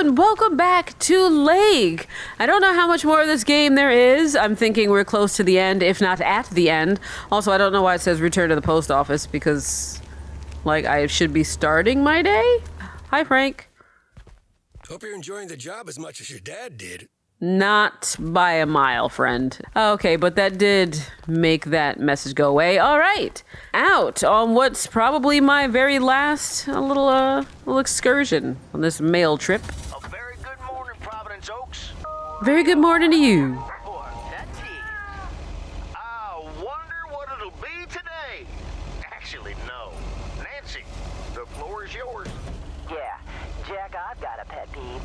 and welcome back to Lake. I don't know how much more of this game there is. I'm thinking we're close to the end, if not at the end. Also, I don't know why it says return to the post office, because, like, I should be starting my day? Hi, Frank. Hope you're enjoying the job as much as your dad did. Not by a mile, friend. Okay, but that did make that message go away. All right, out on what's probably my very last little excursion on this mail trip. A very good morning, Providence Oaks. Very good morning to you. I wonder what it'll be today. Actually, no. Nancy, the floor is yours. Yeah, Jack, I've got a pet peeve.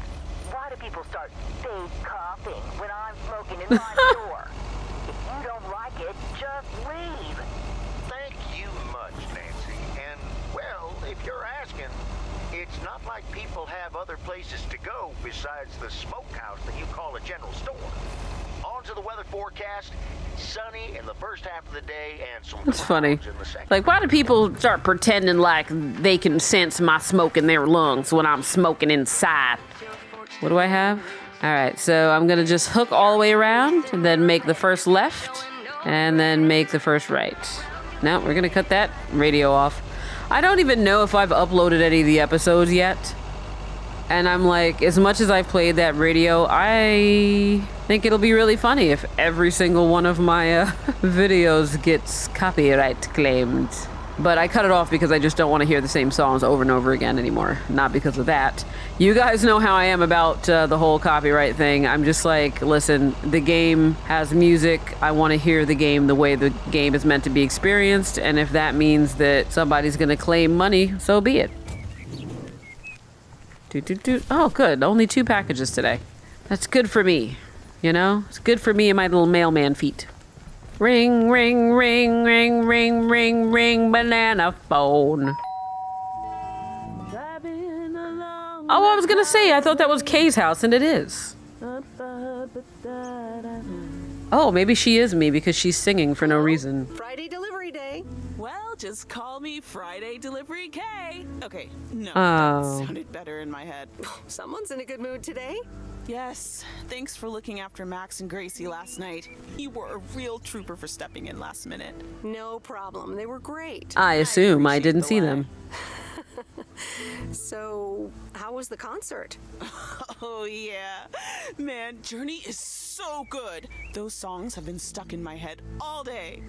Why do people start fake coughing when I'm smoking in my store? If you don't like it, just leave. Thank you much, Nancy. And, well, if you're asking, it's not like people have other places to go besides the smokehouse that you call a general store. On to the weather forecast. Sunny in the first half of the day and some It's funny. clouds in the second. Like, why do people start pretending like they can sense my smoke in their lungs when I'm smoking inside? What do I have? All right, so I'm going to just hook all the way around and then make the first left and then make the first right. No, we're going to cut that radio off. I don't even know if I've uploaded any of the episodes yet. And I'm like, as much as I've played that radio, I think it'll be really funny if every single one of my videos gets copyright claimed. But I cut it off because I just don't want to hear the same songs over and over again anymore. Not because of that. You guys know how I am about the whole copyright thing. I'm just like, listen, the game has music. I want to hear the game the way the game is meant to be experienced. And if that means that somebody's going to claim money, so be it. Oh, good. Only 2 packages today. That's good for me. You know? It's good for me and my little mailman feet. Ring, ring, ring, ring, ring, ring, ring, banana phone. Oh, I was gonna say, I thought that was Kay's house, and it is. Oh, maybe she is me because she's singing for no reason. Friday delivery day. Well, just call me Friday Delivery K. Okay, no, Oh. that sounded better in my head. Someone's in a good mood today. Yes, thanks for looking after Max and Gracie last night. You were a real trooper for stepping in last minute. No problem. They were great. I assume I appreciate didn't the see lie. them. So, how was the concert? Oh yeah, man, Journey is so good. Those songs have been stuck in my head all day.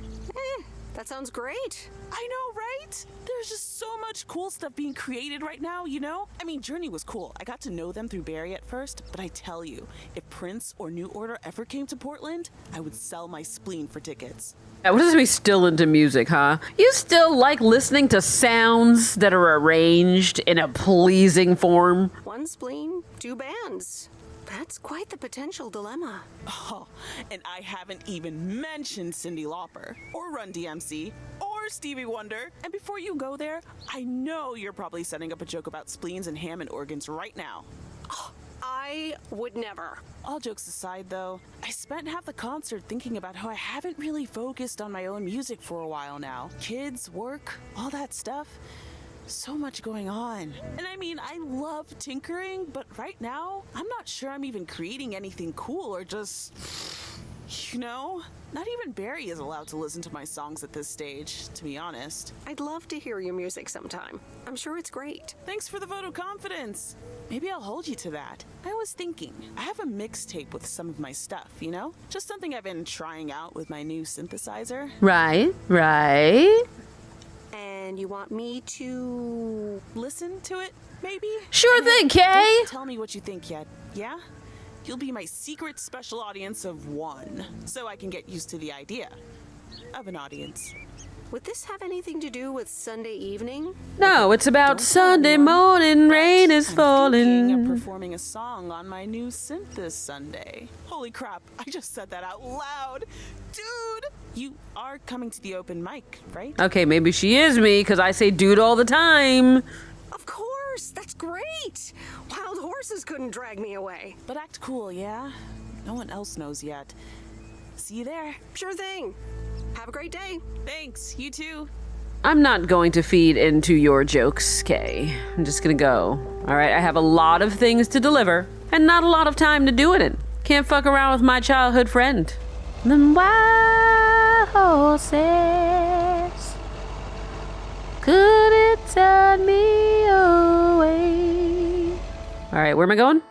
That sounds great. I know, right? There's just so much cool stuff being created right now, you know? I mean, Journey was cool. I got to know them through Barry at first, but I tell you, if Prince or New Order ever came to Portland, I would sell my spleen for tickets. What does me still into music, huh? You still like listening to sounds that are arranged in a pleasing form? 1 spleen, 2 bands. That's quite the potential dilemma. Oh, and I haven't even mentioned Cyndi Lauper, or Run DMC, or Stevie Wonder. And before you go there, I know you're probably setting up a joke about spleens and Hammond organs right now. I would never. All jokes aside, though, I spent half the concert thinking about how I haven't really focused on my own music for a while now. Kids, work, all that stuff. So much going on. And I mean, I love tinkering, but right now, I'm not sure I'm even creating anything cool or just, you know? Not even Barry is allowed to listen to my songs at this stage, to be honest. I'd love to hear your music sometime. I'm sure it's great. Thanks for the vote of confidence. Maybe I'll hold you to that. I was thinking, I have a mixtape with some of my stuff, you know? Just something I've been trying out with my new synthesizer. Right. And you want me to... Listen to it, maybe? Sure thing, Kay. Don't tell me what you think yet, yeah? You'll be my secret special audience of 1, so I can get used to the idea of an audience. Would this have anything to do with Sunday evening? No, it's about Don't tell Sunday anyone, morning, but rain is I'm thinking falling. of performing a song on my new synth this Sunday. Holy crap, I just said that out loud. Dude, you are coming to the open mic, right? Okay, maybe she is me, because I say dude all the time. Of course! That's great! Wild horses couldn't drag me away. But act cool, yeah? No one else knows yet. See you there. Sure thing. Have a great day. Thanks, you too. I'm not going to feed into your jokes, Kay. I'm just gonna go. Alright, I have a lot of things to deliver, and not a lot of time to do it in. Can't fuck around with my childhood friend. Them wild horses, could it turn me away? Alright, where am I going?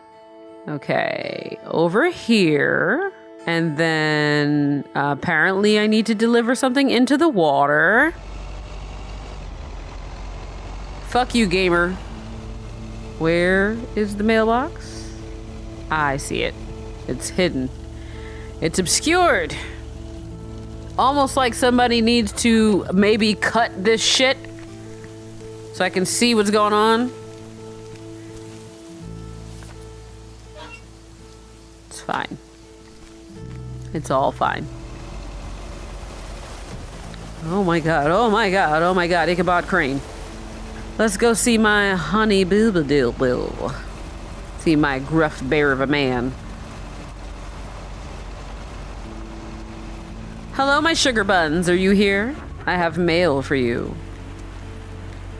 Okay, over here. And then apparently I need to deliver something into the water. Fuck you, gamer. Where is the mailbox? I see it. It's hidden. It's obscured. Almost like somebody needs to maybe cut this shit so I can see what's going on. It's fine. It's all fine. Oh my god, oh my god, oh my god, Ichabod Crane. Let's go see my honey boo-ba-doo-boo. See my gruff bear of a man. Hello, my sugar buns, are you here? I have mail for you.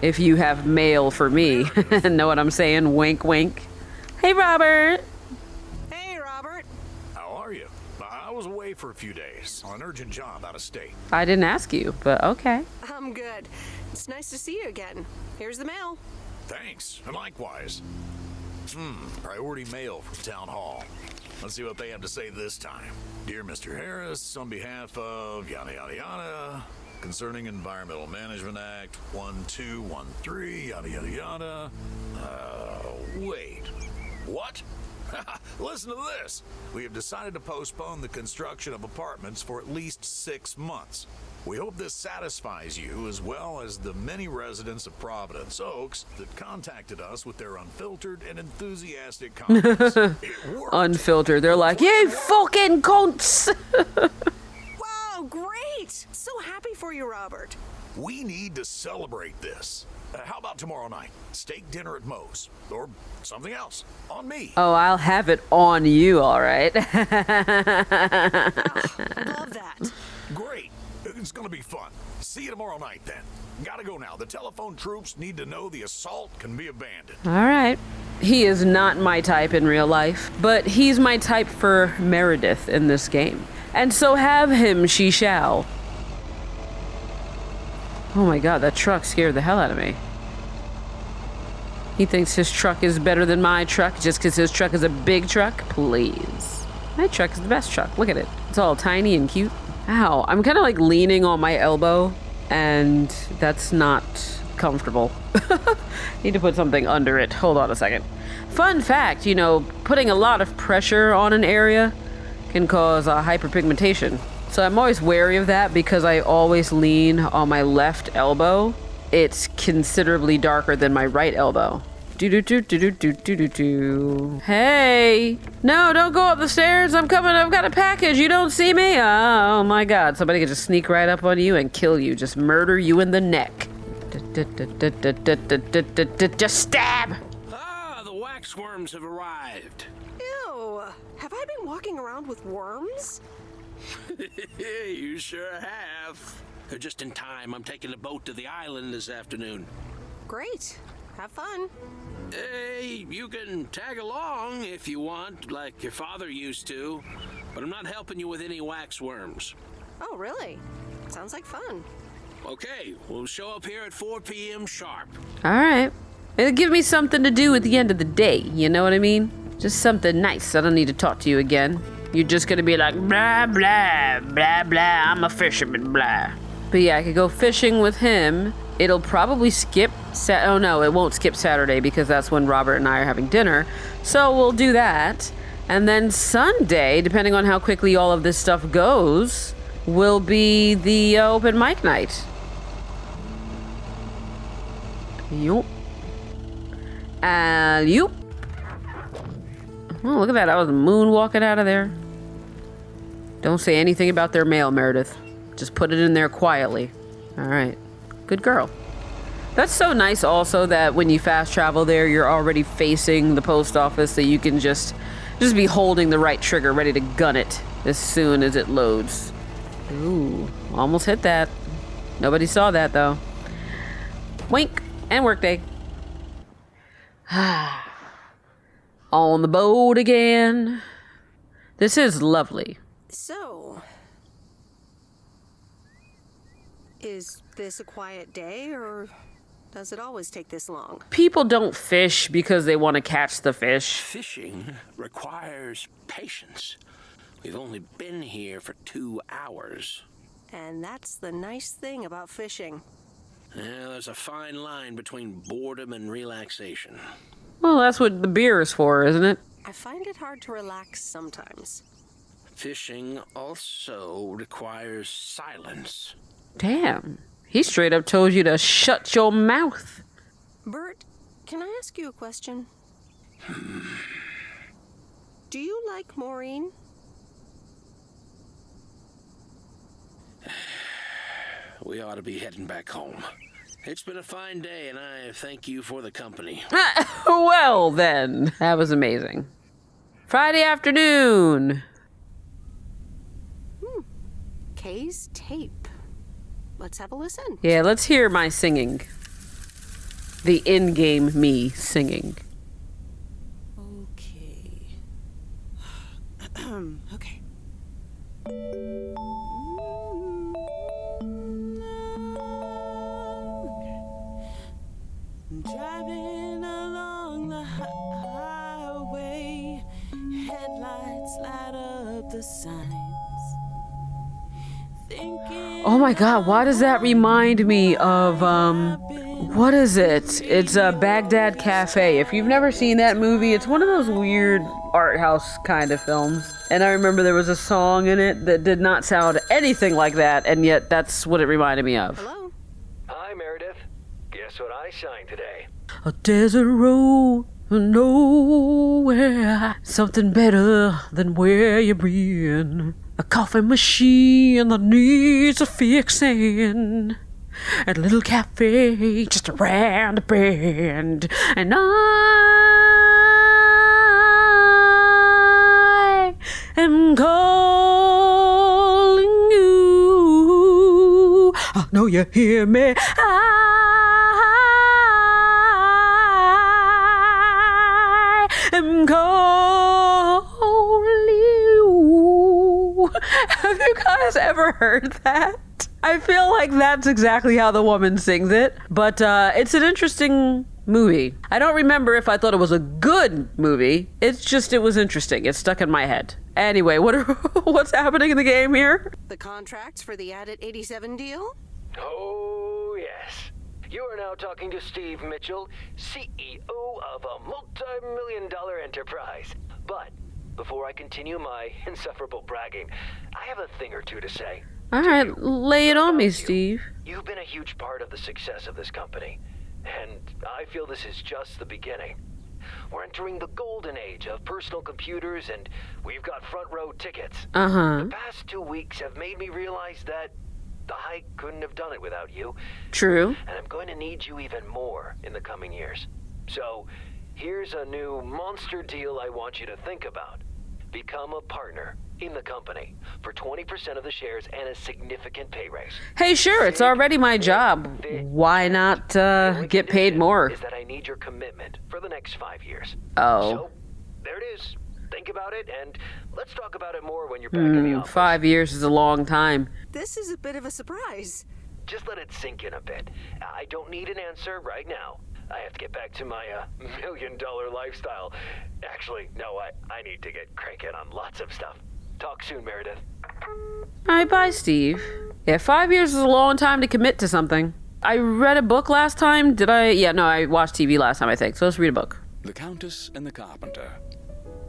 If you have mail for me. Know what I'm saying? Wink, wink. Hey, Robert. Hey, Robert. How are you? I was away for a few days on an urgent job out of state. I didn't ask you, but okay. I'm good. It's nice to see you again. Here's the mail. Thanks, and likewise. Priority mail from Town Hall. Let's see what they have to say this time. Dear Mr. Harris, on behalf of yada yada yada, concerning Environmental Management Act 1213, yada yada yada. Wait. What? Listen to this. We have decided to postpone the construction of apartments for at least 6 months. We hope this satisfies you as well as the many residents of Providence Oaks that contacted us with their unfiltered and enthusiastic comments. Unfiltered. They're like, you fucking cunts. Wow, great! So happy for you, Robert. We need to celebrate this. How about tomorrow night? Steak dinner at Moe's. Or something else. On me. Oh, I'll have it on you, all right. Love that. Great. It's gonna be fun. See you tomorrow night then. Gotta go now. The telephone troops need to know the assault can be abandoned. All right. He is not my type in real life, but he's my type for Meredith in this game. And so have him she shall. Oh my god, that truck scared the hell out of me. He thinks his truck is better than my truck just because his truck is a big truck? Please. My truck is the best truck. Look at it. It's all tiny and cute. Ow, I'm kind of like leaning on my elbow, and that's not comfortable. Need to put something under it. Hold on a second. Fun fact, you know, putting a lot of pressure on an area can cause hyperpigmentation. So I'm always wary of that because I always lean on my left elbow. It's considerably darker than my right elbow. Do-do-do-do-do-do-do-do. Hey! No, don't go up the stairs. I'm coming. I've got a package. You don't see me? Oh my god. Somebody could just sneak right up on you and kill you. Just murder you in the neck. Just stab! Ah, the waxworms have arrived. Ew. Have I been walking around with worms? You sure have. Just in time. I'm taking a boat to the island this afternoon. Great. Have fun. Hey, you can tag along if you want, like your father used to. But I'm not helping you with any waxworms. Oh, really? Sounds like fun. Okay, we'll show up here at 4 p.m. sharp. All right. It'll give me something to do at the end of the day. You know what I mean? Just something nice. I don't need to talk to you again. You're just gonna be like, blah, blah, blah, blah. I'm a fisherman, blah. But yeah, I could go fishing with him. It'll probably skip oh no, it won't skip Saturday because that's when Robert and I are having dinner. So we'll do that. And then Sunday, depending on how quickly all of this stuff goes, will be the open mic night. Yup. Yup. Oh, look at that. I was moonwalking out of there. Don't say anything about their mail, Meredith. Just put it in there quietly. All right. Good girl. That's so nice also that when you fast travel there, you're already facing the post office so you can just be holding the right trigger, ready to gun it as soon as it loads. Ooh, almost hit that. Nobody saw that though. Wink. And workday. On the boat again. This is lovely. So, is this a quiet day, or does it always take this long? People don't fish because they want to catch the fish. Fishing requires patience. We've only been here for 2 hours. And that's the nice thing about fishing. Yeah, there's a fine line between boredom and relaxation. Well, that's what the beer is for, isn't it? I find it hard to relax sometimes. Fishing also requires silence. Damn. He straight up told you to shut your mouth. Bert, can I ask you a question? Do you like Maureen? We ought to be heading back home. It's been a fine day, and I thank you for the company. Well, then. That was amazing. Friday afternoon. Kay's tape. Let's have a listen. Yeah, let's hear my singing. The in-game me singing. Okay. Okay. Driving along the highway, headlights light up the signs. Oh my god, why does that remind me of, what is it? It's a Baghdad Cafe. If you've never seen that movie, it's one of those weird art house kind of films. And I remember there was a song in it that did not sound anything like that, and yet that's what it reminded me of. Hello? Hi, Meredith. Guess what I signed today? A desert road nowhere, something better than where you've been. A coffee machine that needs a fixing. A little cafe just around the bend. And I am calling you. I know you hear me. I am calling you. Have you guys ever heard that? I feel like that's exactly how the woman sings it. But it's an interesting movie. I don't remember if I thought it was a good movie. It's just it was interesting. It stuck in my head. Anyway, what's happening in the game here? The contracts for the Addit 87 deal? Oh, yes. You are now talking to Steve Mitchell, CEO of a multi-million-dollar enterprise. But before I continue my insufferable bragging, I have a thing or two to say. All right, lay it on me, Steve. You've been a huge part of the success of this company, and I feel this is just the beginning. We're entering the golden age of personal computers, and we've got front row tickets. The past 2 weeks have made me realize that I couldn't have done it without you. True. And I'm going to need you even more in the coming years. So, here's a new monster deal I want you to think about. Become a partner in the company for 20% of the shares and a significant pay raise. Hey, sure, it's already my job. Why not get paid more? Is that I need your commitment for the next 5 years. Oh. So, there it is. Think about it, and let's talk about it more when you're back in the office. 5 years is a long time. This is a bit of a surprise. Just let it sink in a bit. I don't need an answer right now. I have to get back to my $1 million lifestyle. Actually, no, I need to get cranking on lots of stuff. Talk soon, Meredith. All right, bye, Steve. Yeah, 5 years is a long time to commit to something. I read a book last time. Did I? Yeah, no, I watched TV last time, I think. So let's read a book. The Countess and the Carpenter.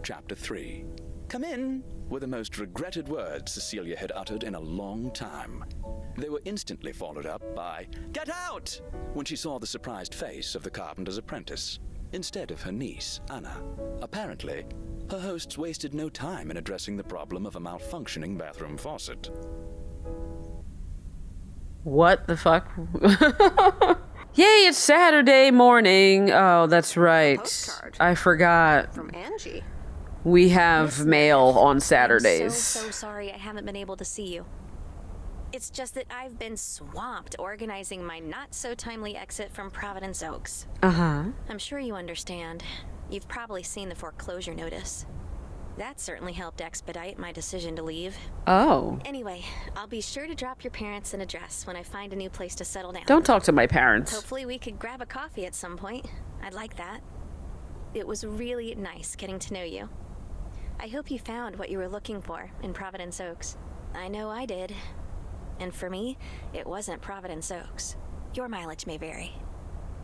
Chapter 3. Come in were the most regretted words Cecilia had uttered in a long time. They were instantly followed up by, "Get out!" when she saw the surprised face of the carpenter's apprentice, instead of her niece, Anna. Apparently, her hosts wasted no time in addressing the problem of a malfunctioning bathroom faucet. What the fuck? Yay, it's Saturday morning. Oh, that's right. Postcard. I forgot. From Angie. We have mail on Saturdays. I'm so sorry I haven't been able to see you. It's just that I've been swamped organizing my not-so-timely exit from Providence Oaks. Uh-huh. I'm sure you understand. You've probably seen the foreclosure notice. That certainly helped expedite my decision to leave. Oh. Anyway, I'll be sure to drop your parents an address when I find a new place to settle down. Don't talk to my parents. Hopefully we could grab a coffee at some point. I'd like that. It was really nice getting to know you. I hope you found what you were looking for in Providence Oaks. I know I did. And for me, it wasn't Providence Oaks. Your mileage may vary.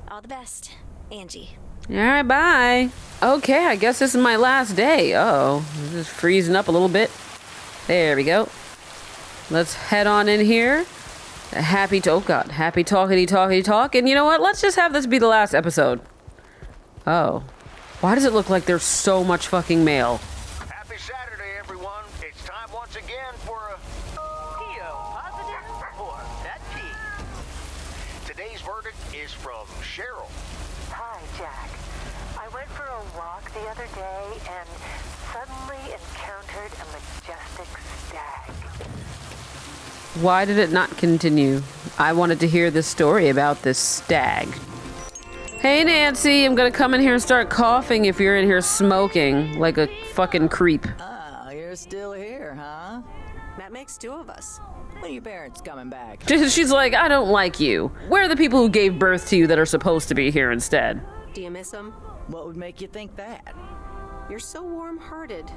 All the best, Angie. All right, bye. Okay, I guess this is my last day. Uh-oh, this is freezing up a little bit. There we go. Let's head on in here. Happy talkity talk. And you know what? Let's just have this be the last episode. Oh. Why does it look like there's so much fucking mail? Happy Saturday, everyone. It's time once again for a PO positive or pet peeve. Today's verdict is from Cheryl. Hi, Jack. I went for a walk the other day and suddenly encountered a majestic stag. Why did it not continue? I wanted to hear this story about this stag. Hey, Nancy, I'm gonna come in here and start coughing if you're in here smoking like a fucking creep. Oh, you're still here, huh? That makes two of us. When are your parents coming back? She's like, I don't like you. Where are the people who gave birth to you that are supposed to be here instead? Do you miss them? What would make you think that? You're so warm-hearted.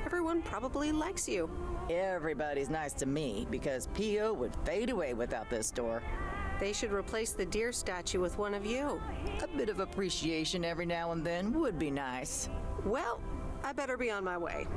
Everyone probably likes you. Everybody's nice to me because P.O. would fade away without this store. They should replace the deer statue with one of you. A bit of appreciation every now and then would be nice. Well, I better be on my way.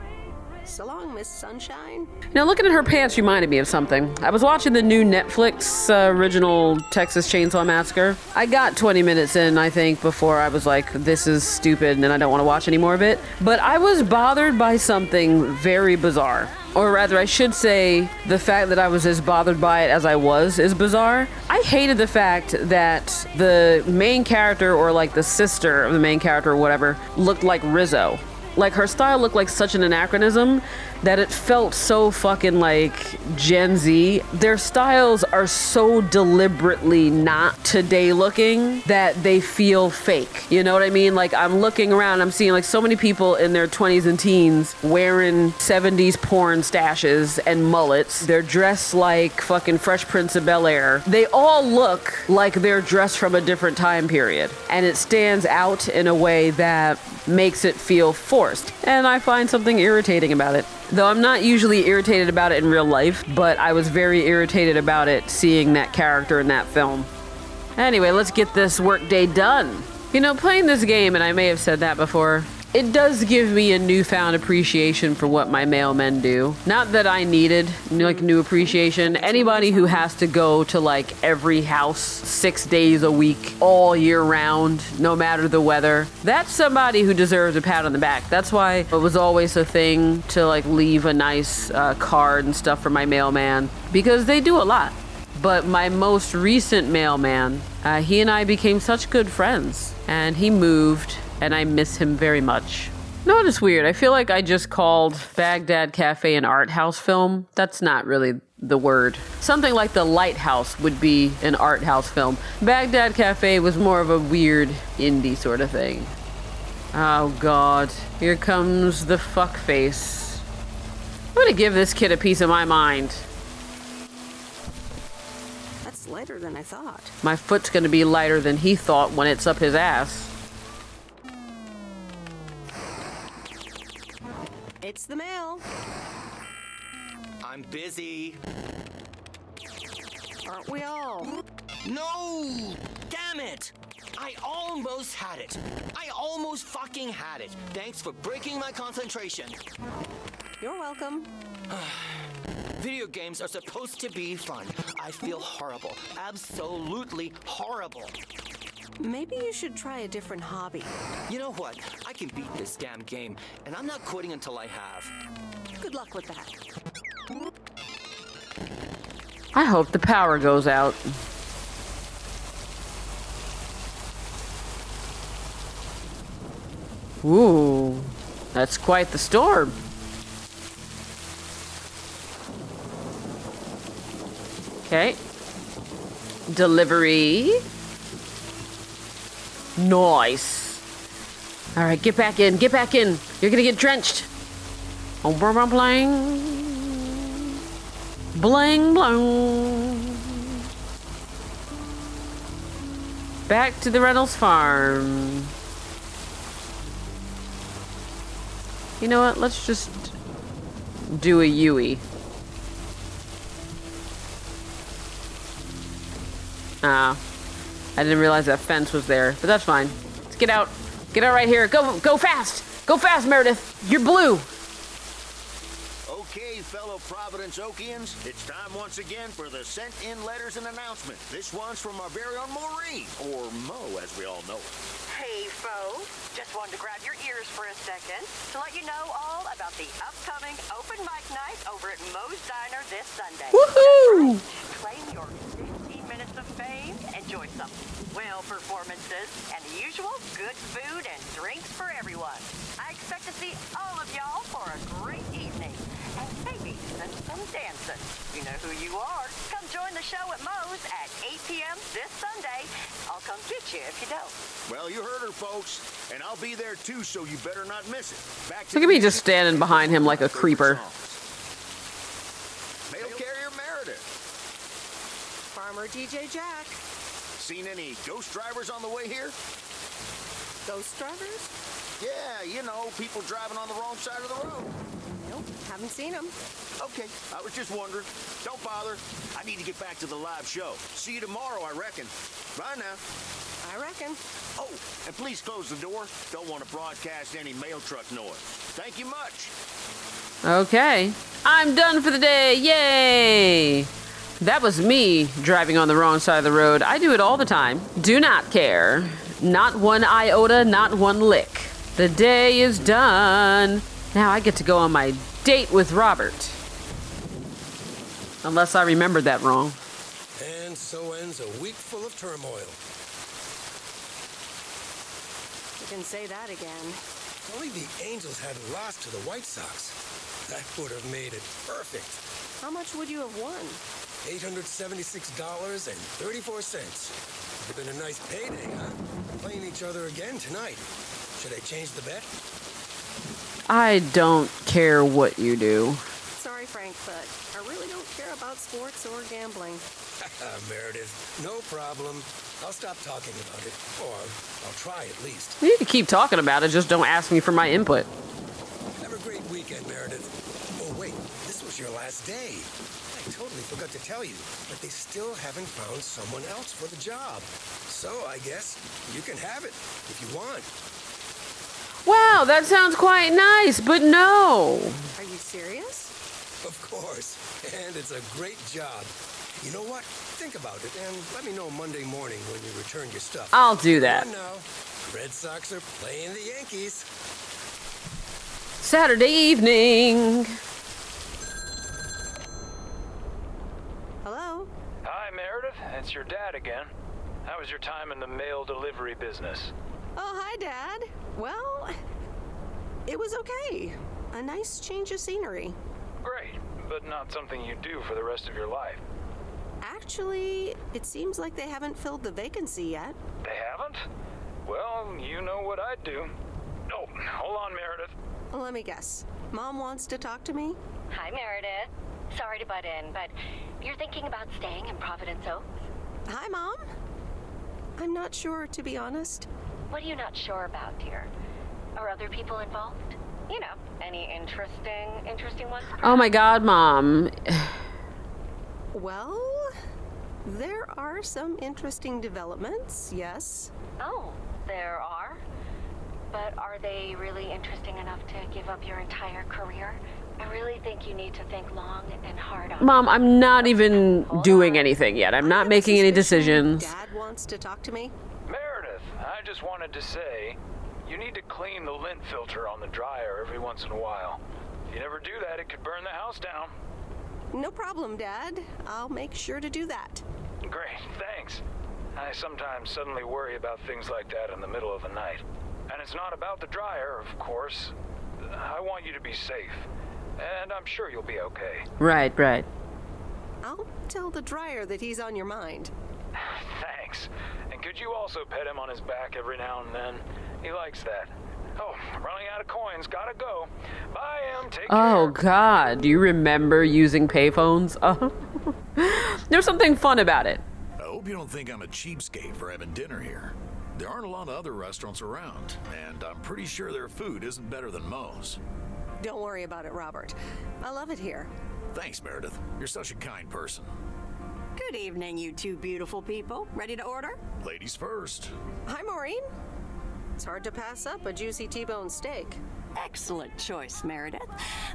So long, Miss Sunshine. You know, looking at her pants reminded me of something. I was watching the new Netflix original Texas Chainsaw Massacre. I got 20 minutes in, I think, before I was like, this is stupid and I don't want to watch any more of it. But I was bothered by something very bizarre. Or rather, I should say, the fact that I was as bothered by it as I was is bizarre. I hated the fact that the main character, or like the sister of the main character or whatever, looked like Rizzo. Like, her style looked like such an anachronism that it felt so fucking like Gen Z. Their styles are so deliberately not today looking that they feel fake. You know what I mean? Like, I'm looking around, I'm seeing like so many people in their 20s and teens wearing 70s porn stashes and mullets. They're dressed like fucking Fresh Prince of Bel-Air. They all look like they're dressed from a different time period. And it stands out in a way that makes it feel forced. And I find something irritating about it. Though I'm not usually irritated about it in real life, but I was very irritated about it seeing that character in that film. Anyway, let's get this workday done. You know, playing this game, and I may have said that before, it does give me a newfound appreciation for what my mailmen do. Not that I needed, like, new appreciation. Anybody who has to go to, like, every house 6 days a week, all year round, no matter the weather, that's somebody who deserves a pat on the back. That's why it was always a thing to, like, leave a nice card and stuff for my mailman, because they do a lot. But my most recent mailman, he and I became such good friends, and he moved, and I miss him very much. You know what is weird? I feel like I just called Baghdad Cafe an art house film. That's not really the word. Something like The Lighthouse would be an art house film. Baghdad Cafe was more of a weird indie sort of thing. Oh God, here comes the fuckface. I'm gonna give this kid a piece of my mind. That's lighter than I thought. My foot's gonna be lighter than he thought when it's up his ass. It's the mail. I'm busy. Aren't we all? No! Damn it! I almost had it. I almost fucking had it. Thanks for breaking my concentration. You're welcome. Video games are supposed to be fun. I feel horrible. Absolutely horrible. Maybe you should try a different hobby. You know what? I can beat this damn game, and I'm not quitting until I have. Good luck with that. I hope the power goes out. Ooh, that's quite the storm. Okay. Delivery. Nice. All right, get back in. Get back in. You're gonna get drenched. Oh, bling. Bling, bling. Back to the Reynolds farm. You know what? Let's just do a Yui. Ah. I didn't realize that fence was there, but that's fine. Let's get out. Get out right here. Go fast. Go fast, Meredith. You're blue. Okay, fellow Providence Okians, it's time once again for the sent-in letters and announcement. This one's from our very own Maureen, or Mo, as we all know her. Hey, folks. Just wanted to grab your ears for a second to let you know all about the upcoming open mic night over at Moe's Diner this Sunday. Woohoo! Claim your 15 minutes of fame, enjoy some well performances, and the usual good food and drinks for everyone. I expect to see all of y'all for a great evening. And maybe even some dancing. You know who you are. Come join the show at Moe's at 8 p.m. this Sunday. I'll come get you if you don't. Well, you heard her, folks. And I'll be there, too, so you better not miss it. Back to Look at me just standing behind him like a creeper. Mail carrier Meredith. Farmer DJ Jack. Seen any ghost drivers on the way here? Ghost drivers? Yeah, you know, people driving on the wrong side of the road. Nope, haven't seen them. Okay, I was just wondering. Don't bother. I need to get back to the live show. See you tomorrow, I reckon. Bye now. I reckon. Oh, and please close the door. Don't want to broadcast any mail truck noise. Thank you much. Okay. I'm done for the day. Yay! That was me driving on the wrong side of the road. I do it all the time. Do not care. Not one iota, not one lick. The day is done. Now I get to go on my date with Robert. Unless I remembered that wrong. And so ends a week full of turmoil. You can say that again. If only the Angels hadn't lost to the White Sox. That would have made it perfect. How much would you have won? $876.34. Would have been a nice payday, huh? Playing each other again tonight. Should I change the bet? I don't care what you do. Sorry, Frank, but I really don't care about sports or gambling. Meredith, no problem. I'll stop talking about it. Or I'll try at least. You can keep talking about it, just don't ask me for my input. Have a great weekend, Meredith. Oh, wait, this was your last day. I totally forgot to tell you, but they still haven't found someone else for the job. So I guess you can have it if you want. Wow, that sounds quite nice, but no. Are you serious? Of course, and it's a great job. You know what? Think about it and let me know Monday morning when you return your stuff. I'll do that. Come on now. Red Sox are playing the Yankees. Saturday evening. Hello? Hi, Meredith. It's your dad again. How was your time in the mail delivery business? Oh, hi, Dad. Well, it was okay. A nice change of scenery. Great, but not something you do for the rest of your life. Actually, it seems like they haven't filled the vacancy yet. They haven't? Well, you know what I'd do. Oh, hold on, Meredith. Let me guess. Mom wants to talk to me? Hi, Meredith. Sorry to butt in, but you're thinking about staying in Providence Oaks? Hi, Mom. I'm not sure, to be honest. What are you not sure about, dear? Are other people involved? You know, any interesting ones? Oh my God, Mom. Well, there are some interesting developments, yes. Oh, there are? But are they really interesting enough to give up your entire career? I really think you need to think long and hard on Mom, I'm not even doing anything yet. I'm not making any decisions. Dad wants to talk to me? Meredith, I just wanted to say, you need to clean the lint filter on the dryer every once in a while. If you never do that, it could burn the house down. No problem, Dad. I'll make sure to do that. Great, thanks. I sometimes suddenly worry about things like that in the middle of the night. And it's not about the dryer, of course. I want you to be safe. And I'm sure you'll be okay. Right. I'll tell the dryer that he's on your mind. Thanks. And could you also pet him on his back every now and then? He likes that. Oh, I'm running out of coins. Gotta go. Bye, Em. Take care. Oh, God. Do you remember using payphones? There's something fun about it. I hope you don't think I'm a cheapskate for having dinner here. There aren't a lot of other restaurants around, and I'm pretty sure their food isn't better than Moe's. Don't worry about it, Robert. I love it here. Thanks, Meredith. You're such a kind person. Good evening, you two beautiful people. Ready to order? Ladies first. Hi, Maureen. It's hard to pass up a juicy T-bone steak. Excellent choice, Meredith.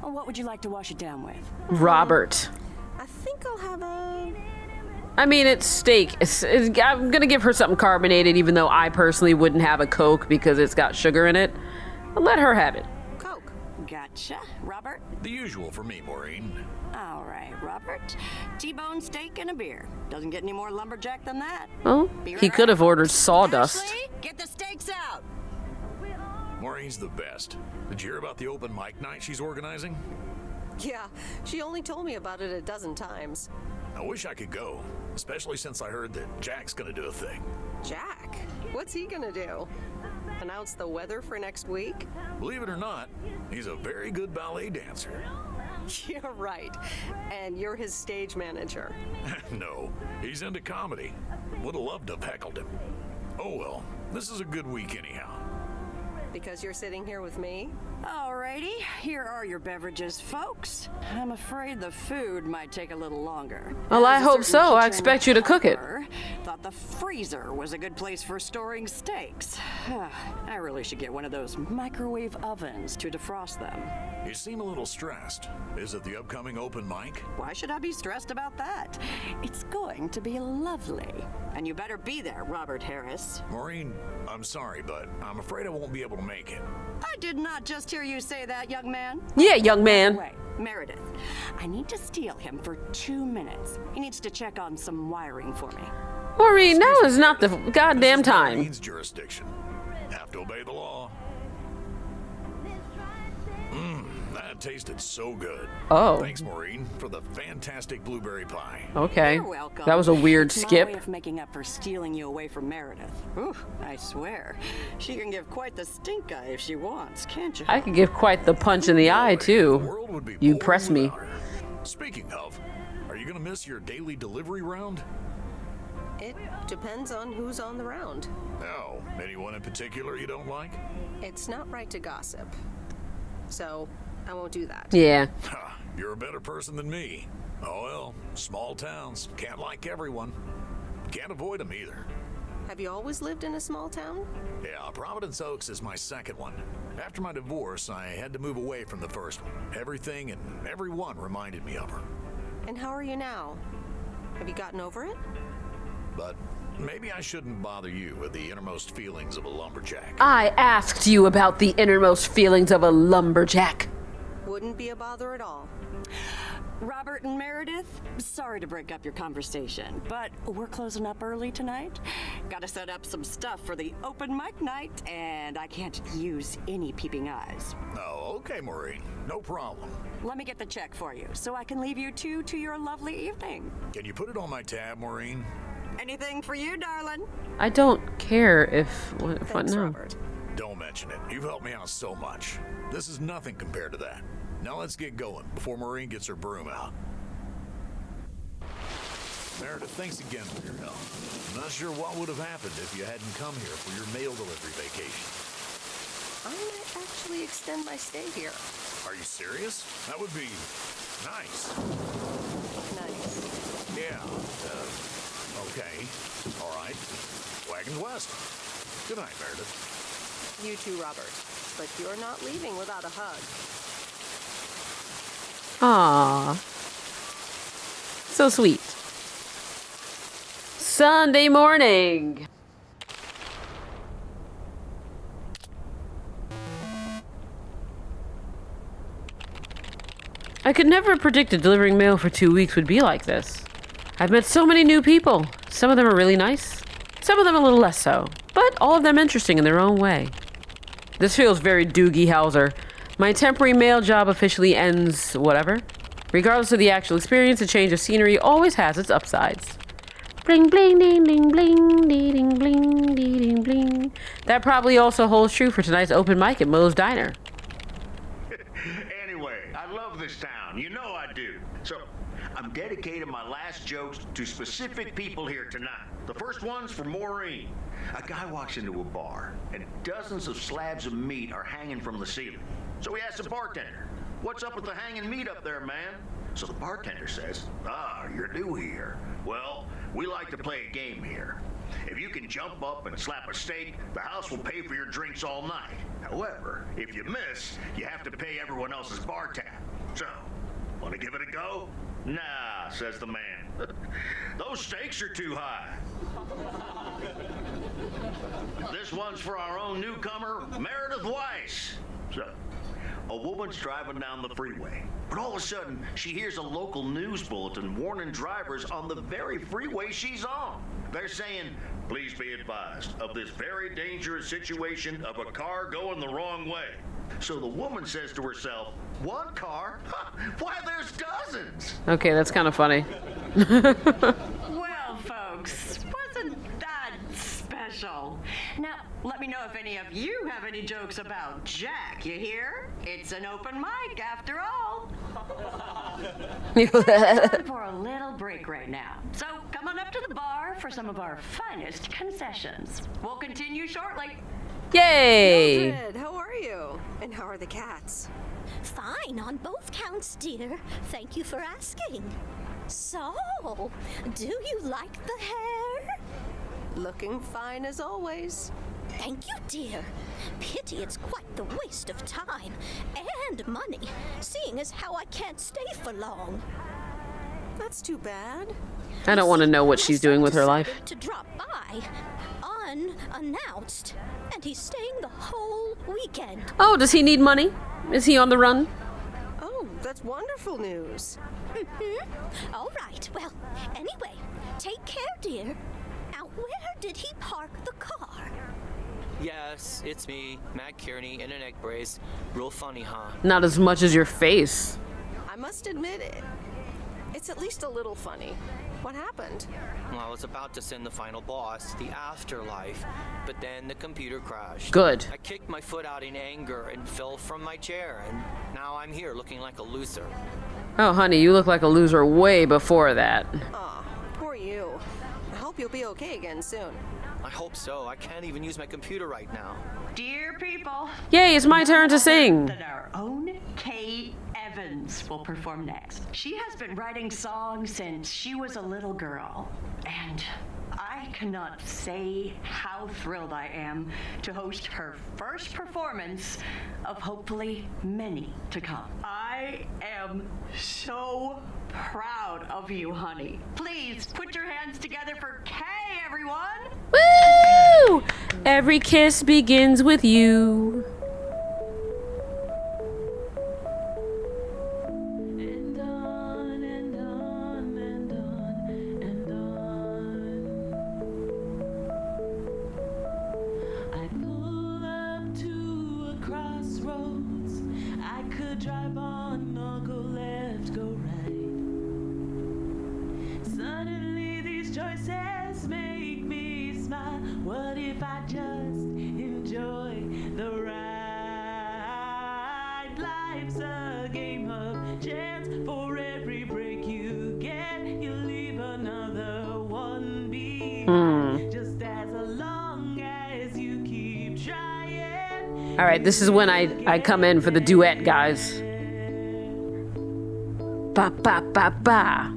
What would you like to wash it down with? Robert. I think I'll have a... I mean, it's steak. I'm gonna give her something carbonated, even though I personally wouldn't have a Coke because it's got sugar in it. I'll let her have it. Coke. Gotcha. Robert? The usual for me, Maureen. All right, Robert. T-bone steak and a beer. Doesn't get any more lumberjack than that. Well, he could have ordered sawdust. Ashley, get the steaks out. Maureen's the best. Did you hear about the open mic night she's organizing? Yeah, she only told me about it a dozen times. I wish I could go, especially since I heard that Jack's gonna do a thing. Jack? What's he gonna do? Announce the weather for next week? Believe it or not, he's a very good ballet dancer. You're right. And you're his stage manager. No, he's into comedy. Would've loved to have heckled him. Oh well, this is a good week anyhow. Because you're sitting here with me? Alrighty, here are your beverages, folks. I'm afraid the food might take a little longer. Well, I As a hope certain so. I kitchen expect you to cook it. helper Thought the freezer was a good place for storing steaks. I really should get one of those microwave ovens to defrost them. You seem a little stressed. Is it the upcoming open mic? Why should I be stressed about that? It's going to be lovely. And you better be there, Robert Harris. Maureen, I'm sorry, but I'm afraid I won't be able to make it. I did not just hear you say that, young man. Yeah, young man. Wait, Meredith, I need to steal him for 2 minutes. He needs to check on some wiring for me. Maureen, now is not the goddamn time. Maureen's jurisdiction. Have to obey the law. That tasted so good. Oh. Thanks, Maureen, for the fantastic blueberry pie. Okay. You're welcome. That was a weird It's skip. my way of making up for stealing you away from Meredith. Ooh, I swear, she can give quite the stink eye if she wants, can't you? I could give quite the punch in the eye, too. You press me. Speaking of, are you gonna miss your daily delivery round? It depends on who's on the round. No. Anyone in particular you don't like? It's not right to gossip. So, I won't do that. Yeah. You're a better person than me. Oh well, small towns. Can't like everyone. Can't avoid them either. Have you always lived in a small town? Yeah, Providence Oaks is my second one. After my divorce, I had to move away from the first one. Everything and everyone reminded me of her. And how are you now? Have you gotten over it? But maybe I shouldn't bother you with the innermost feelings of a lumberjack. I asked you about the innermost feelings of a lumberjack. Wouldn't be a bother at all. Robert and Meredith, sorry to break up your conversation, but we're closing up early tonight. Gotta set up some stuff for the open mic night, and I can't use any peeping eyes. Oh, okay, Maureen. No problem. Let me get the check for you, so I can leave you two to your lovely evening. Can you put it on my tab, Maureen? Anything for you, darling. I don't care if what now. Robert. Don't mention it. You've helped me out so much. This is nothing compared to that. Now let's get going before Maureen gets her broom out. Meredith, thanks again for your help. I'm not sure what would have happened if you hadn't come here for your mail delivery vacation. I might actually extend my stay here. Are you serious? That would be nice. Nice. Yeah. Okay. All right. Wagons west. Good night, Meredith. You too, Robert. But you're not leaving without a hug. Aww. So sweet. Sunday morning. I could never have predicted delivering mail for 2 weeks would be like this. I've met so many new people. Some of them are really nice. Some of them a little less so. But all of them interesting in their own way. This feels very Doogie Howser. My temporary mail job officially ends, whatever. Regardless of the actual experience, a change of scenery always has its upsides. Bling, bling, ding, ding, bling, ding, ding, bling, ding, ding, bling. That probably also holds true for tonight's open mic at Moe's Diner. Anyway, I love this town. You know I do. So, I'm dedicating my last jokes to specific people here tonight. The first one's for Maureen. A guy walks into a bar, and dozens of slabs of meat are hanging from the ceiling. So he asks the bartender, "What's up with the hanging meat up there, man?" So the bartender says, "You're new here. Well, we like to play a game here. If you can jump up and slap a steak, the house will pay for your drinks all night. However, if you miss, you have to pay everyone else's bar tab. So, want to give it a go?" "Nah," says the man. "Those stakes are too high." This one's for our own newcomer, Meredith Weiss. So, a woman's driving down the freeway, but all of a sudden, she hears a local news bulletin warning drivers on the very freeway she's on. They're saying, "Please be advised of this very dangerous situation of a car going the wrong way." So the woman says to herself, "One car? Why, there's dozens." Okay, that's kind of funny. Well, folks, wasn't that special? Now, let me know if any of you have any jokes about Jack, you hear? It's an open mic after all. It's time for a little break right now. So come on up to the bar for some of our finest concessions. We'll continue shortly. Yay! Mildred, how are you? And how are the cats? Fine on both counts, dear. Thank you for asking. So, do you like the hair? Looking fine as always. Thank you, dear. Pity it's quite the waste of time and money, seeing as how I can't stay for long. That's too bad. I don't want to know what she's doing with her life. To drop by, unannounced, and he's staying the whole weekend. Oh, does he need money? Is he on the run? Oh, that's wonderful news. All right, well, anyway, take care, dear. Now, where did he park the car? Yes, it's me, Matt Kearney, in an egg brace. Real funny, huh? Not as much as your face. I must admit it. It's at least a little funny. What happened? Well, I was about to send the final boss to the afterlife, but then the computer crashed. Good. I kicked my foot out in anger and fell from my chair, and now I'm here looking like a loser. Oh, honey, you look like a loser way before that. Aw, poor you. I hope you'll be okay again soon. I hope so. I can't even use my computer right now. Dear people. Yay, it's my turn to sing. That our own Kay Evans will perform next. She has been writing songs since she was a little girl, and I cannot say how thrilled I am to host her first performance of hopefully many to come. I am so proud of you, honey. Please put your hands together for Kay, everyone. Woo! Every kiss begins with you. Drive on or go left, go right. Suddenly these choices make me smile. What if I just enjoy the ride? Life's a game of chance. For every break you get, you leave another one behind. Just as long as you keep trying. All right, this is when I come in for the duet, guys. Ba ba ba ba.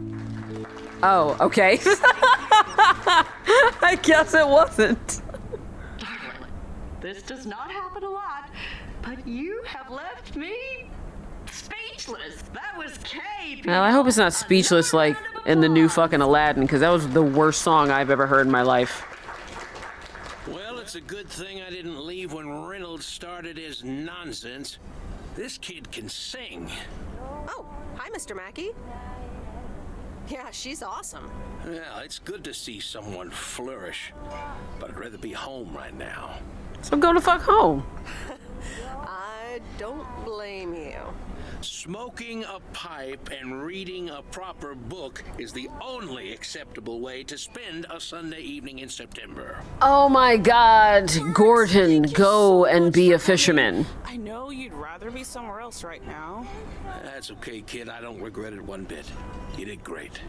Oh, okay. I guess it wasn't. This does not happen a lot, but you have left me speechless. That was Kay. Well, I hope it's not speechless like in the new fucking Aladdin, because that was the worst song I've ever heard in my life. Well, it's a good thing I didn't leave when Reynolds started his nonsense. This kid can sing. Oh, hi, Mr. Mackey. Yeah, she's awesome. Yeah, it's good to see someone flourish, but I'd rather be home right now. So go to fuck home. I don't blame you. Smoking a pipe and reading a proper book is the only acceptable way to spend a Sunday evening in September. Oh my God, Gordon, go and be a fisherman. I know you'd rather be somewhere else right now. That's okay, kid. I don't regret it one bit. You did great.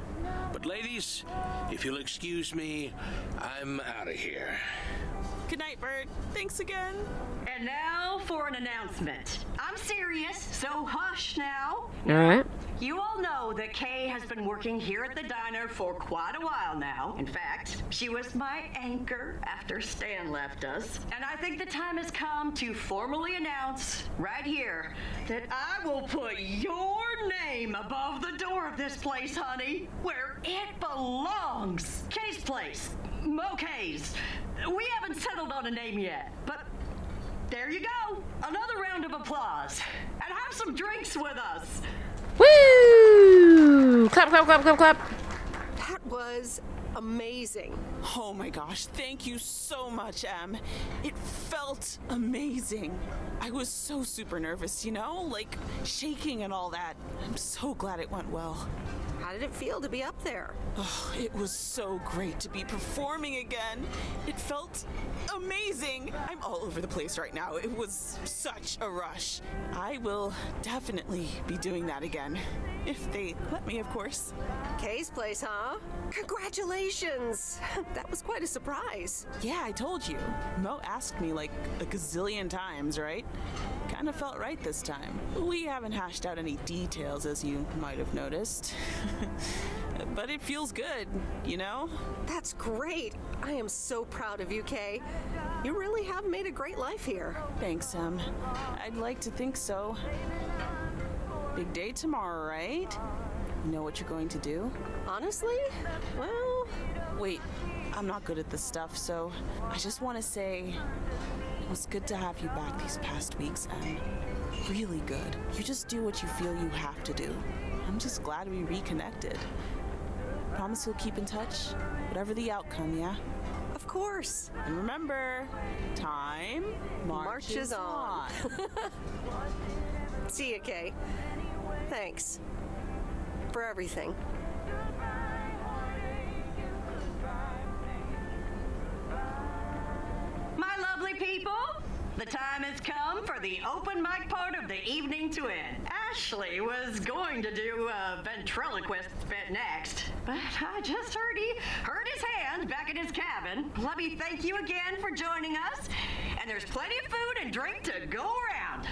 But ladies, if you'll excuse me, I'm out of here. Good night, Bert. Thanks again. And now for an announcement. I'm serious, so hush now. All right. You all know that Kay has been working here at the diner for quite a while now. In fact, she was my anchor after Stan left us. And I think the time has come to formally announce right here that I will put your name above the door of this place, honey, where it belongs. Kay's place. Mo Kay's. We haven't settled on a name yet, but there you go. Another round of applause. And have some drinks with us. Woo! Clap, clap, clap, clap, clap. That was amazing. Oh my gosh, thank you so much, Em. It felt amazing. I was so super nervous, you know? Like, shaking and all that. I'm so glad it went well. How did it feel to be up there? Oh, it was so great to be performing again. It felt amazing. I'm all over the place right now. It was such a rush. I will definitely be doing that again. If they let me, of course. Kay's place, huh? Congratulations! That was quite a surprise. Yeah, I told you. Mo asked me like a gazillion times, right? Kind of felt right this time. We haven't hashed out any details, as you might have noticed. But it feels good, you know? That's great. I am so proud of you, Kay. You really have made a great life here. Thanks, Em. I'd like to think so. Big day tomorrow, right? You know what you're going to do? Honestly? Well... Wait, I'm not good at this stuff, so I just want to say it was good to have you back these past weeks, and really good. You just do what you feel you have to do. I'm just glad we reconnected. Promise you'll keep in touch, whatever the outcome, yeah? Of course. And remember, time marches on. See you, Kay. Thanks. For everything. My lovely people, the time has come for the open mic part of the evening to end. Ashley was going to do a ventriloquist bit next, but I just heard he hurt his hand back in his cabin. Let me thank you again for joining us, and there's plenty of food and drink to go around.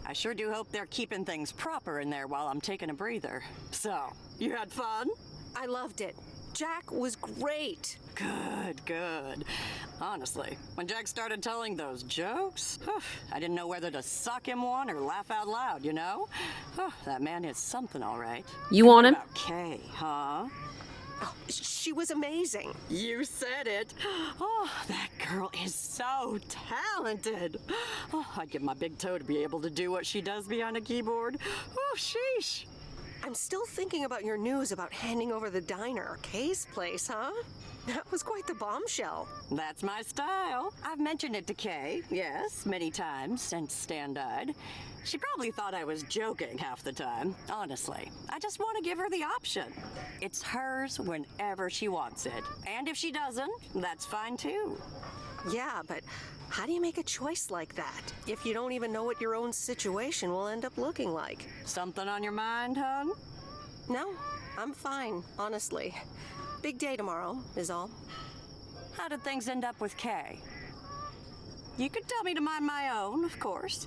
I sure do hope they're keeping things proper in there while I'm taking a breather. So, you had fun? I loved it. Jack was great. Good. Honestly, when Jack started telling those jokes, I didn't know whether to suck him one or laugh out loud, you know? That man is something, all right. You want him? About Kay, huh? Oh, she was amazing. You said it. Oh, that girl is so talented. Oh, I'd give my big toe to be able to do what she does behind a keyboard. Oh, sheesh. I'm still thinking about your news about handing over the diner. Kay's place, huh? That was quite the bombshell. That's my style. I've mentioned it to Kay, yes, many times since Stan died. She probably thought I was joking half the time, honestly. I just want to give her the option. It's hers whenever she wants it. And if she doesn't, that's fine too. Yeah, but how do you make a choice like that if you don't even know what your own situation will end up looking like? Something on your mind, hon? No, I'm fine, honestly. Big day tomorrow, is all. How did things end up with Kay? You could tell me to mind my own, of course.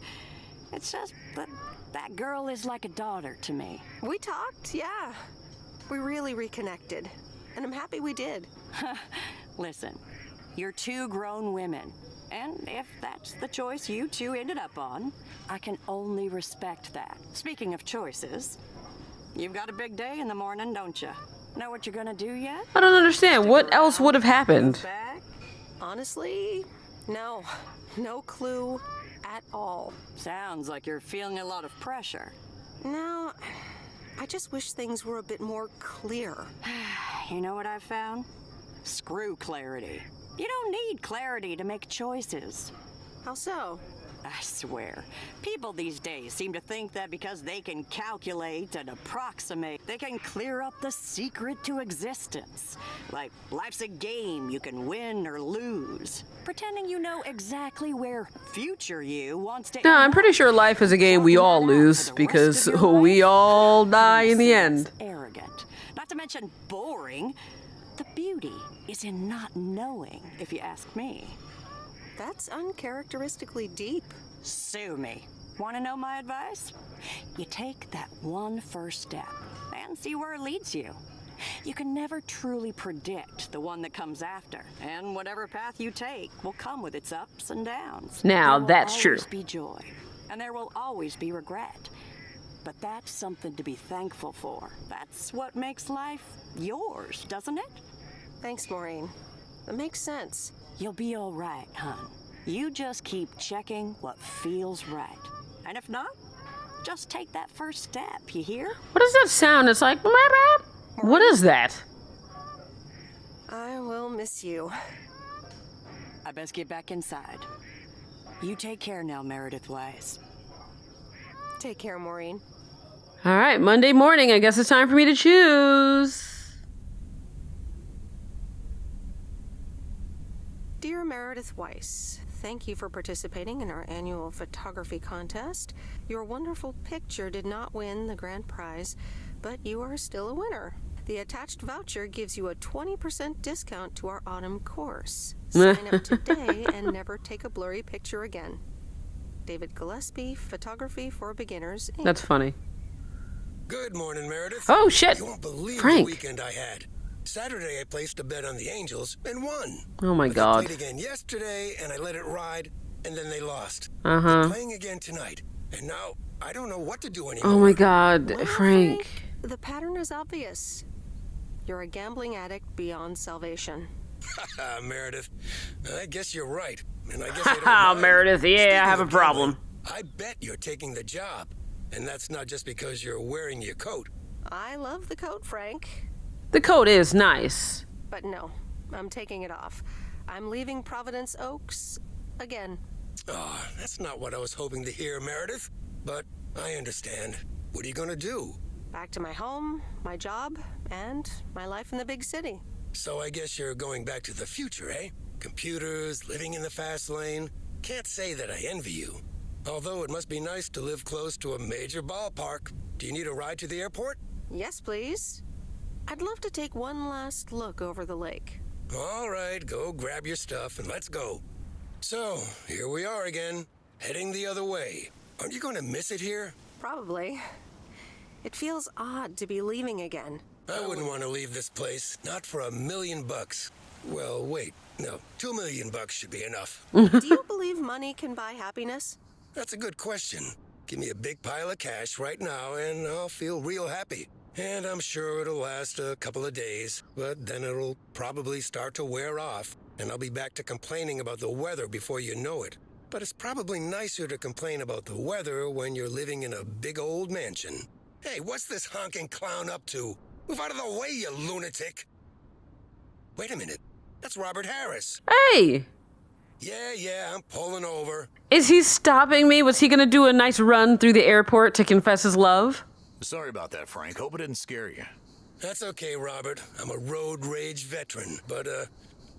It's just that girl is like a daughter to me. We talked, yeah. We really reconnected, and I'm happy we did. Listen, you're two grown women, and if that's the choice you two ended up on, I can only respect that. Speaking of choices, you've got a big day in the morning, don't you? Know what you're gonna do yet? I don't understand. What else would have happened? Honestly, no. No clue at all. Sounds like you're feeling a lot of pressure. No, I just wish things were a bit more clear. You know what I've found? Screw clarity. You don't need clarity to make choices. How so? I swear, people these days seem to think that because they can calculate and approximate, they can clear up the secret to existence. Like, life's a game you can win or lose. Pretending you know exactly where future you wants to No, end I'm pretty up. sure life is a game we all lose because we all die in the end. Arrogant. Not to mention boring. The beauty is in not knowing, if you ask me. That's uncharacteristically deep. Sue me. Want to know my advice? You take that one first step and see where it leads you. You can never truly predict the one that comes after, and whatever path you take will come with its ups and downs. Now, that's true. true. There will always be joy, and there will always be regret. But that's something to be thankful for. That's what makes life yours, doesn't it? Thanks, Maureen. That makes sense. You'll be all right, hon. You just keep checking what feels right. And if not, just take that first step, you hear? What does that sound? It's like, blah, blah. What is that? I will miss you. I best get back inside. You take care now, Meredith Weiss. Take care, Maureen. All right, Monday morning. I guess it's time for me to choose. Dear Meredith Weiss, thank you for participating in our annual photography contest. Your wonderful picture did not win the grand prize, but you are still a winner. The attached voucher gives you a 20% discount to our autumn course. Sign up today and never take a blurry picture again. David Gillespie, Photography for Beginners, Inc. That's funny. Good morning, Meredith. Oh, shit. You won't believe Frank. the weekend I had. Saturday, I placed a bet on the Angels and won. Oh, my But God. They played again yesterday, and I let it ride, and then they lost. Uh-huh. They're playing again tonight, and now I don't know what to do anymore. Oh, my God. Well, Frank. The pattern is obvious. You're a gambling addict beyond salvation. Meredith, I guess you're right. And I guess I don't Haha, mind. Meredith. Yeah, Speaking I have a of problem. gambling, I bet you're taking the job. And that's not just because you're wearing your coat. I love the coat, Frank. The coat is nice. But no, I'm taking it off. I'm leaving Providence Oaks again. Oh, that's not what I was hoping to hear, Meredith. But I understand. What are you gonna do? Back to my home, my job, and my life in the big city. So I guess you're going back to the future, eh? Computers, living in the fast lane. Can't say that I envy you. Although it must be nice to live close to a major ballpark. Do you need a ride to the airport? Yes, please. I'd love to take one last look over the lake. All right, go grab your stuff and let's go. So, here we are again, heading the other way. Aren't you going to miss it here? Probably. It feels odd to be leaving again. I wouldn't want to leave this place, not for $1 million. Well, wait, no, $2 million should be enough. Do you believe money can buy happiness? That's a good question. Give me a big pile of cash right now and I'll feel real happy. And I'm sure it'll last a couple of days, but then it'll probably start to wear off, and I'll be back to complaining about the weather before you know it. But it's probably nicer to complain about the weather when you're living in a big old mansion. Hey, what's this honking clown up to? Move out of the way, you lunatic! Wait a minute. That's Robert Harris. Hey! Yeah, I'm pulling over. Is he stopping me? Was he going to do a nice run through the airport to confess his love? Sorry about that, Frank. Hope it didn't scare you. That's okay, Robert. I'm a road rage veteran. But,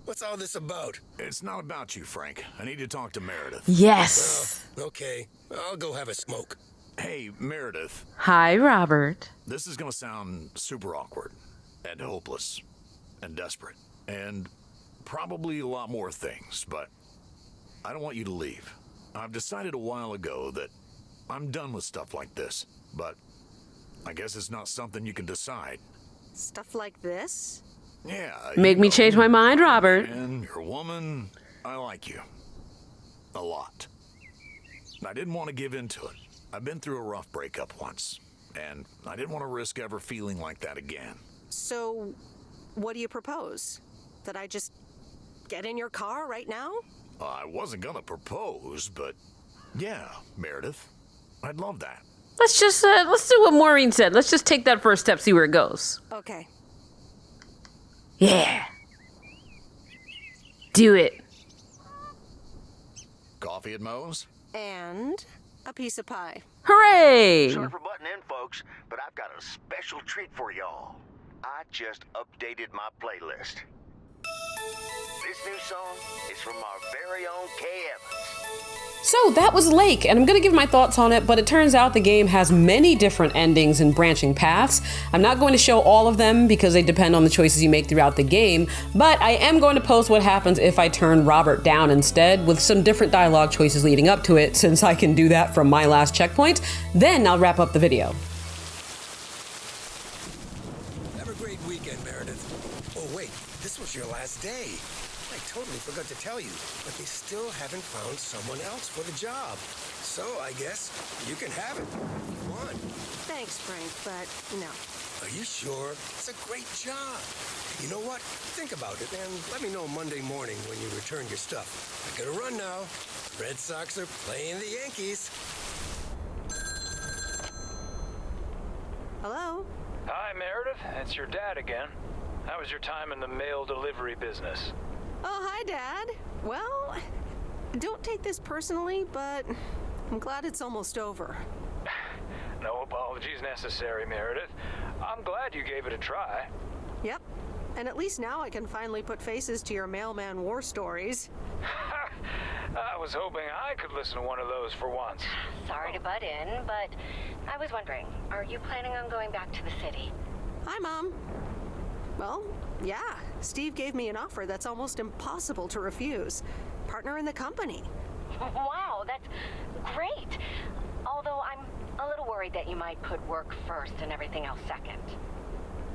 what's all this about? It's not about you, Frank. I need to talk to Meredith. Yes. Well, okay. I'll go have a smoke. Hey, Meredith. Hi, Robert. This is gonna sound super awkward and hopeless and desperate and probably a lot more things, but I don't want you to leave. I've decided a while ago that I'm done with stuff like this, but I guess it's not something you can decide. Stuff like this? Yeah. Make me change my mind, Robert. And you're a woman. I like you. A lot. I didn't want to give in to it. I've been through a rough breakup once, and I didn't want to risk ever feeling like that again. So, what do you propose? That I just get in your car right now? I wasn't gonna propose, but yeah, Meredith. I'd love that. Let's just, let's do what Maureen said. Let's just take that first step, see where it goes. Okay. Yeah. Do it. Coffee at Moe's? And a piece of pie. Hooray! Sorry for butting in, folks, but I've got a special treat for y'all. I just updated my playlist. This new song is from our very own Kay Evans. So that was Lake, and I'm going to give my thoughts on it, but it turns out the game has many different endings and branching paths. I'm not going to show all of them because they depend on the choices you make throughout the game, but I am going to post what happens if I turn Robert down instead, with some different dialogue choices leading up to it, since I can do that from my last checkpoint. Then I'll wrap up the video. Have a great weekend, Meredith. Oh, wait, this was your last day. I totally forgot to tell you, but they still haven't found someone else for the job. So I guess you can have it. Come on. Thanks, Frank, but no. Are you sure? It's a great job. You know what? Think about it and let me know Monday morning when you return your stuff. I gotta run now. Red Sox are playing the Yankees. Hello? Hi, Meredith. It's your dad again. How was your time in the mail delivery business? Oh, hi, Dad. Well, don't take this personally, but I'm glad it's almost over. No apologies necessary, Meredith. I'm glad you gave it a try. Yep. And at least now I can finally put faces to your mailman war stories. I was hoping I could listen to one of those for once. Sorry to butt in, but I was wondering, are you planning on going back to the city? Hi, Mom. Well, yeah. Steve gave me an offer that's almost impossible to refuse. Partner in the company. Wow, that's great. Although I'm a little worried that you might put work first and everything else second.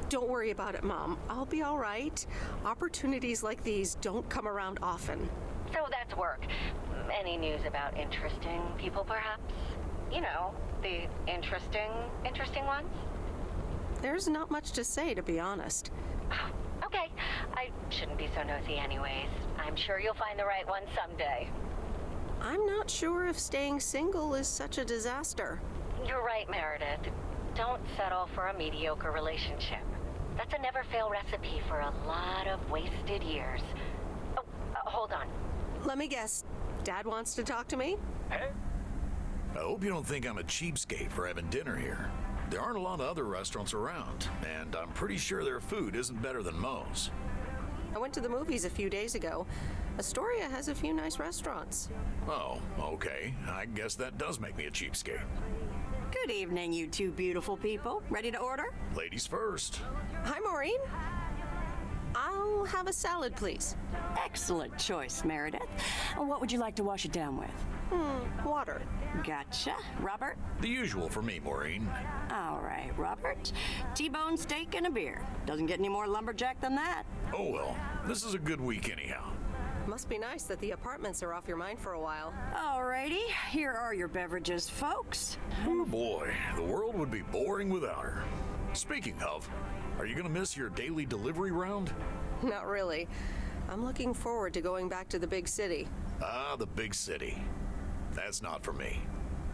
Don't worry about it, Mom. I'll be all right. Opportunities like these don't come around often. So that's work. Any news about interesting people, perhaps? You know, the interesting ones? There's not much to say, to be honest. Okay, I shouldn't be so nosy anyways. I'm sure you'll find the right one someday. I'm not sure if staying single is such a disaster. You're right, Meredith. Don't settle for a mediocre relationship. That's a never-fail recipe for a lot of wasted years. Oh, hold on. Let me guess. Dad wants to talk to me? Hey? I hope you don't think I'm a cheapskate for having dinner here. There aren't a lot of other restaurants around, and I'm pretty sure their food isn't better than Moe's. I went to the movies a few days ago. Astoria has a few nice restaurants. Oh, okay. I guess that does make me a cheapskate. Good evening, you two beautiful people. Ready to order? Ladies first. Hi, Maureen. I'll have a salad, please. Excellent choice, Meredith. What would you like to wash it down with? Water. Gotcha. Robert? The usual for me, Maureen. All right, Robert. T-bone steak and a beer. Doesn't get any more lumberjack than that. Oh, well, this is a good week anyhow. Must be nice that the apartments are off your mind for a while. Alrighty, here are your beverages, folks. Oh boy, the world would be boring without her. Speaking of, are you gonna miss your daily delivery round? Not really. I'm looking forward to going back to the big city. Ah, the big city. That's not for me.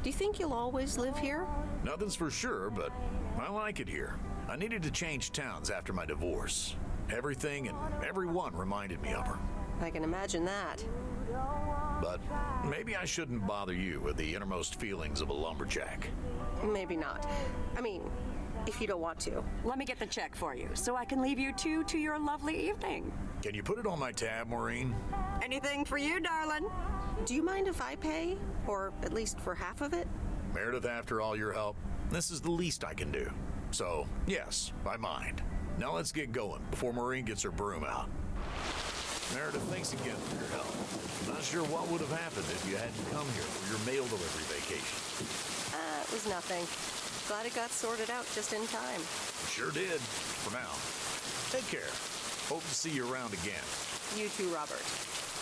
Do you think you'll always live here? Nothing's for sure, but I like it here. I needed to change towns after my divorce. Everything and everyone reminded me of her. I can imagine that. But maybe I shouldn't bother you with the innermost feelings of a lumberjack. Maybe not. I mean, if you don't want to. Let me get the check for you, so I can leave you two to your lovely evening. Can you put it on my tab, Maureen? Anything for you, darling. Do you mind if I pay? Or at least for half of it? Meredith, after all your help, this is the least I can do. So, yes, I mind. Now let's get going before Maureen gets her broom out. Meredith, thanks again for your help. Not sure what would have happened if you hadn't come here for your mail delivery vacation. It was nothing. Glad it got sorted out just in time. Sure did, for now. Take care. Hope to see you around again. You too, Robert.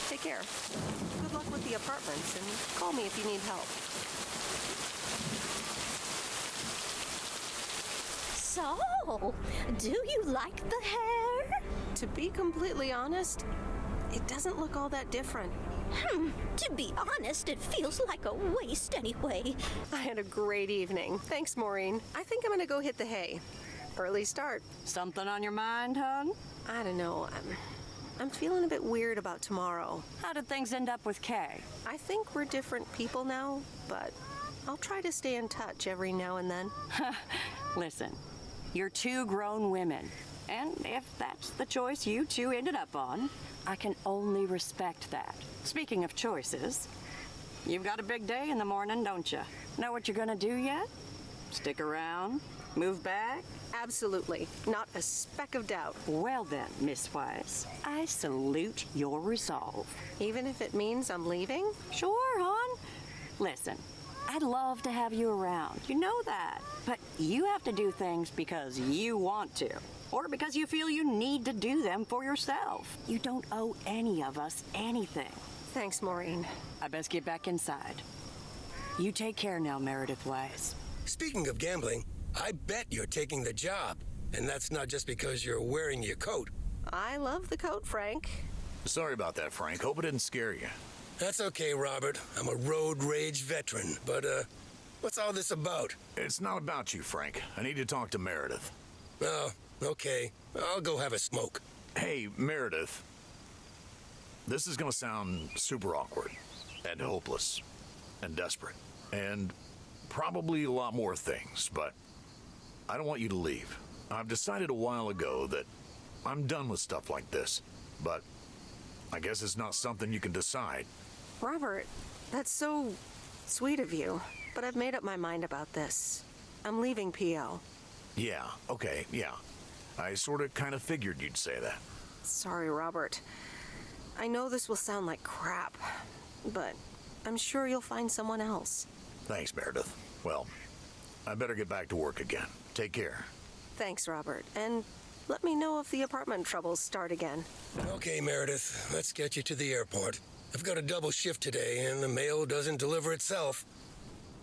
Take care. Good luck with the apartments, and call me if you need help. So, do you like the hair? To be completely honest, it doesn't look all that different. To be honest, it feels like a waste anyway. I had a great evening. Thanks, Maureen. I think I'm gonna go hit the hay. Early start. Something on your mind, hon? I don't know. I'm feeling a bit weird about tomorrow. How did things end up with Kay? I think we're different people now, but I'll try to stay in touch every now and then. Listen, you're two grown women, and if that's the choice you two ended up on, I can only respect that. Speaking of choices, you've got a big day in the morning, don't you? Know what you're gonna do yet? Stick around? Move back? Absolutely. Not a speck of doubt. Well then, Miss Weiss, I salute your resolve. Even if it means I'm leaving? Sure, hon. Listen, I'd love to have you around. You know that. But you have to do things because you want to. Or because you feel you need to do them for yourself. You don't owe any of us anything. Thanks, Maureen. I best get back inside. You take care now, Meredith Weiss. Speaking of gambling, I bet you're taking the job. And that's not just because you're wearing your coat. I love the coat, Frank. Sorry about that, Frank. Hope it didn't scare you. That's okay, Robert. I'm a road rage veteran. But, what's all this about? It's not about you, Frank. I need to talk to Meredith. Oh, okay. I'll go have a smoke. Hey, Meredith. This is gonna sound super awkward and hopeless and desperate and probably a lot more things, but I don't want you to leave. I've decided a while ago that I'm done with stuff like this, but I guess it's not something you can decide. Robert, that's so sweet of you, but I've made up my mind about this. I'm leaving PO. Yeah, okay, yeah. I sort of kind of figured you'd say that. Sorry, Robert. I know this will sound like crap, but I'm sure you'll find someone else. Thanks, Meredith. Well, I better get back to work again. Take care. Thanks, Robert. And let me know if the apartment troubles start again. Okay, Meredith. Let's get you to the airport. I've got a double shift today, and the mail doesn't deliver itself.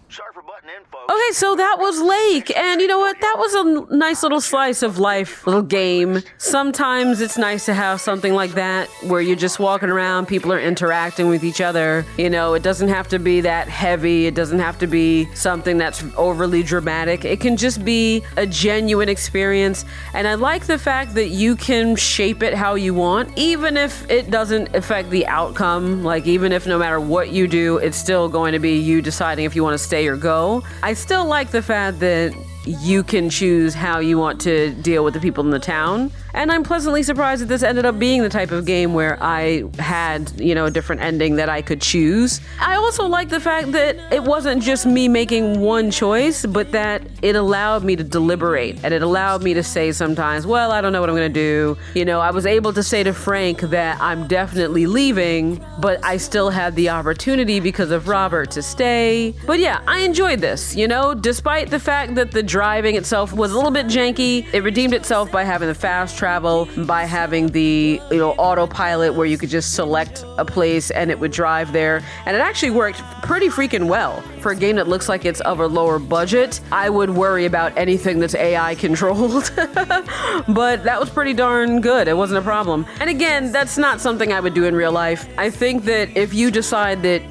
Sorry for butting in, folks. Okay, so that was Lake, and you know what? That was a nice little slice of life, little game. Sometimes it's nice to have something like that where you're just walking around, people are interacting with each other. You know, it doesn't have to be that heavy. It doesn't have to be something that's overly dramatic. It can just be a genuine experience. And I like the fact that you can shape it how you want, even if it doesn't affect the outcome. Like, even if no matter what you do, it's still going to be you deciding if you want to stay or go. I still like the fact that you can choose how you want to deal with the people in the town. And I'm pleasantly surprised that this ended up being the type of game where I had, you know, a different ending that I could choose. I also like the fact that it wasn't just me making one choice, but that it allowed me to deliberate. And it allowed me to say sometimes, well, I don't know what I'm going to do. You know, I was able to say to Frank that I'm definitely leaving, but I still had the opportunity because of Robert to stay. But yeah, I enjoyed this, you know, despite the fact that the driving itself was a little bit janky. It redeemed itself by having the fast travel, by having the, you know, autopilot where you could just select a place and it would drive there. And it actually worked pretty freaking well. For a game that looks like it's of a lower budget, I would worry about anything that's AI controlled. But that was pretty darn good. It wasn't a problem. And again, that's not something I would do in real life. I think that if you decide that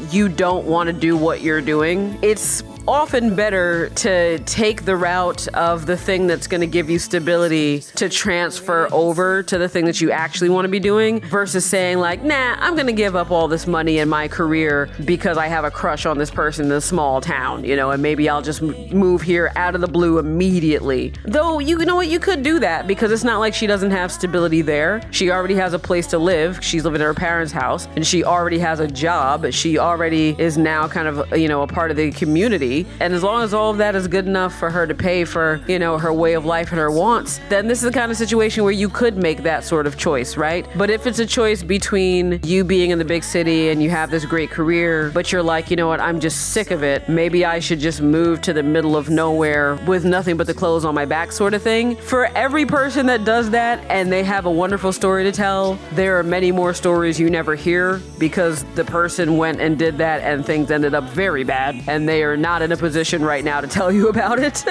you don't want to do what you're doing, it's often better to take the route of the thing that's going to give you stability to transfer over to the thing that you actually want to be doing versus saying like, nah, I'm going to give up all this money in my career because I have a crush on this person in a small town, you know, and maybe I'll just move here out of the blue immediately. Though, you know what, you could do that because it's not like she doesn't have stability there. She already has a place to live. She's living in her parents' house and she already has a job. She already is now kind of, you know, a part of the community. And as long as all of that is good enough for her to pay for, you know, her way of life and her wants, then this is the kind of situation where you could make that sort of choice, right? But if it's a choice between you being in the big city and you have this great career, but you're like, you know what, I'm just sick of it. Maybe I should just move to the middle of nowhere with nothing but the clothes on my back sort of thing. For every person that does that and they have a wonderful story to tell, there are many more stories you never hear because the person went and did that and things ended up very bad and they are not in a position right now to tell you about it.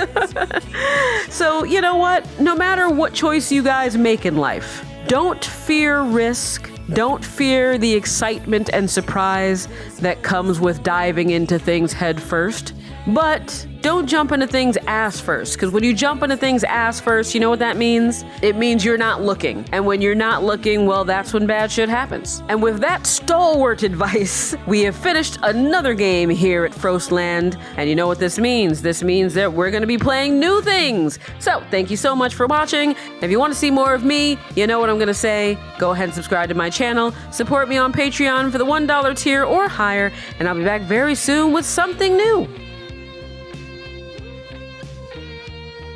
So, you know what? No matter what choice you guys make in life, don't fear risk. Don't fear the excitement and surprise that comes with diving into things head first. But don't jump into things ass first, because when you jump into things ass first, you know what that means? It means you're not looking. And when you're not looking, well, that's when bad shit happens. And with that stalwart advice, we have finished another game here at Frostland. And you know what this means? This means that we're going to be playing new things. So thank you so much for watching. If you want to see more of me, you know what I'm going to say. Go ahead and subscribe to my channel. Support me on Patreon for the $1 tier or higher. And I'll be back very soon with something new.